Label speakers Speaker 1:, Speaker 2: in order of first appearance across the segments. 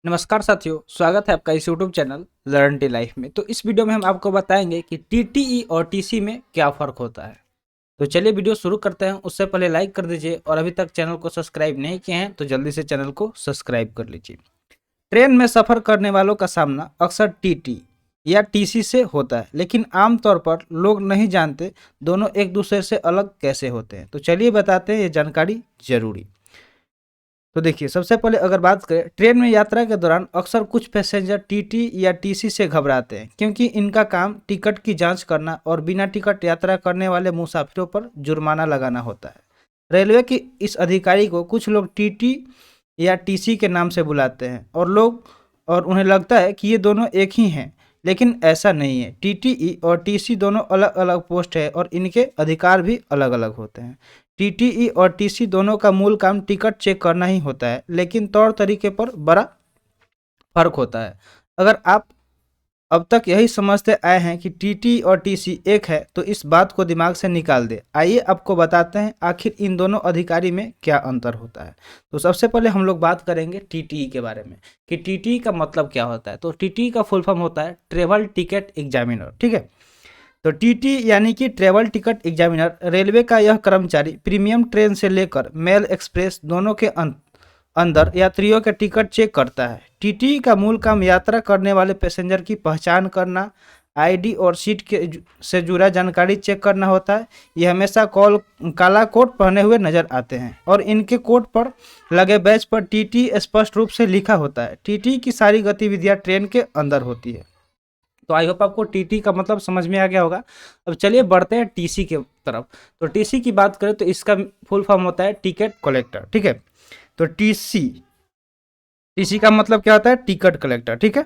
Speaker 1: नमस्कार साथियों, स्वागत है आपका इस YouTube channel learn tea life में। तो इस वीडियो में हम आपको बताएंगे कि टीटीई और टीसी में क्या फ़र्क होता है। तो चलिए वीडियो शुरू करते हैं। उससे पहले लाइक कर दीजिए और अभी तक चैनल को सब्सक्राइब नहीं किए हैं तो जल्दी से चैनल को सब्सक्राइब कर लीजिए। ट्रेन में सफ़र करने वालों का सामना अक्सर टीटी या टीसी से होता है, लेकिन आमतौर पर लोग नहीं जानते दोनों एक दूसरे से अलग कैसे होते हैं। तो चलिए बताते हैं ये जानकारी जरूरी। तो देखिए, सबसे पहले अगर बात करें, ट्रेन में यात्रा के दौरान अक्सर कुछ पैसेंजर टीटी या टीसी से घबराते हैं, क्योंकि इनका काम टिकट की जांच करना और बिना टिकट यात्रा करने वाले मुसाफिरों पर जुर्माना लगाना होता है। रेलवे की इस अधिकारी को कुछ लोग टीटी या टीसी के नाम से बुलाते हैं और उन्हें लगता है कि ये दोनों एक ही हैं, लेकिन ऐसा नहीं है। टीटीई और टीसी दोनों अलग अलग पोस्ट है और इनके अधिकार भी अलग अलग होते हैं। टीटीई और टीसी दोनों का मूल काम टिकट चेक करना ही होता है, लेकिन तौर तरीके पर बड़ा फर्क होता है। अगर आप अब तक यही समझते आए हैं कि टीटी और टीसी एक है, तो इस बात को दिमाग से निकाल दे। आइए आपको बताते हैं आखिर इन दोनों अधिकारी में क्या अंतर होता है। तो सबसे पहले हम लोग बात करेंगे टीटीई के बारे में कि टीटीई का मतलब क्या होता है। तो टीटीई का फुल फॉर्म होता है ट्रेवल टिकट एग्जामिनर, ठीक है। तो टीटी यानी कि ट्रेवल टिकट एग्जामिनर रेलवे का यह कर्मचारी प्रीमियम ट्रेन से लेकर मेल एक्सप्रेस दोनों के अंदर यात्रियों के टिकट चेक करता है। टीटी का मूल काम यात्रा करने वाले पैसेंजर की पहचान करना, आईडी और सीट से जुड़ा जानकारी चेक करना होता है। ये हमेशा काला कोट पहने हुए नजर आते हैं और इनके कोट पर लगे बैच पर टीटी स्पष्ट रूप से लिखा होता है। टीटी की सारी गतिविधियां ट्रेन के अंदर होती है। तो आई होप आपको टीटी का मतलब समझ में आ गया होगा। अब चलिए बढ़ते हैं टीसी के तरफ। तो टीसी की बात करें तो इसका फुल फॉर्म होता है टिकट कलेक्टर, ठीक है। तो टीसी टीसी का मतलब क्या होता है? टिकट कलेक्टर, ठीक है।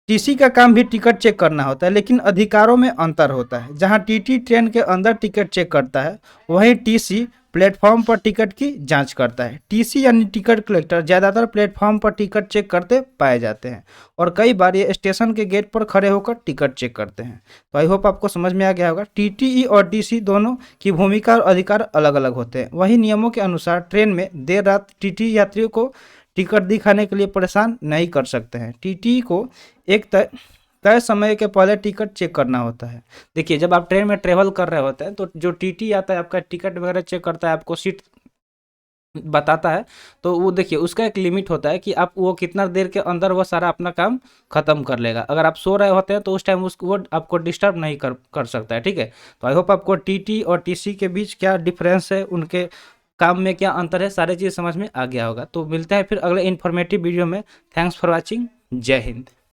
Speaker 1: टीसी का काम भी टिकट चेक करना होता है, लेकिन अधिकारों में अंतर होता है। जहां टीटी ट्रेन के अंदर टिकट चेक करता है, वहीं टीसी प्लेटफॉर्म पर टिकट की जांच करता है। टीसी यानी टिकट कलेक्टर ज़्यादातर प्लेटफॉर्म पर टिकट चेक करते पाए जाते हैं और कई बार ये स्टेशन के गेट पर खड़े होकर टिकट चेक करते हैं। तो आई होप आपको समझ में आ गया होगा। टीटीई और टीसी दोनों की भूमिका और अधिकार अलग अलग होते हैं। वही नियमों के अनुसार ट्रेन में देर रात टीटी यात्रियों को टिकट दिखाने के लिए परेशान नहीं कर सकते हैं। टीटी को एक तय समय के पहले टिकट चेक करना होता है। देखिए, जब आप ट्रेन में ट्रेवल कर रहे होते हैं तो जो टीटी आता है आपका टिकट वगैरह चेक करता है, आपको सीट बताता है। तो वो देखिए, उसका एक लिमिट होता है कि आप वो कितना देर के अंदर वो सारा अपना काम खत्म कर लेगा। अगर आप सो रहे होते हैं तो उस टाइम उसको वो आपको डिस्टर्ब नहीं कर सकता है, ठीक है। तो आई होप आपको टीटी और टीसी के बीच क्या डिफरेंस है, उनके काम में क्या अंतर है, सारी चीज़ समझ में आ गया होगा। तो मिलते हैं फिर अगले इन्फॉर्मेटिव वीडियो में। Thanks for watching. जय हिंद।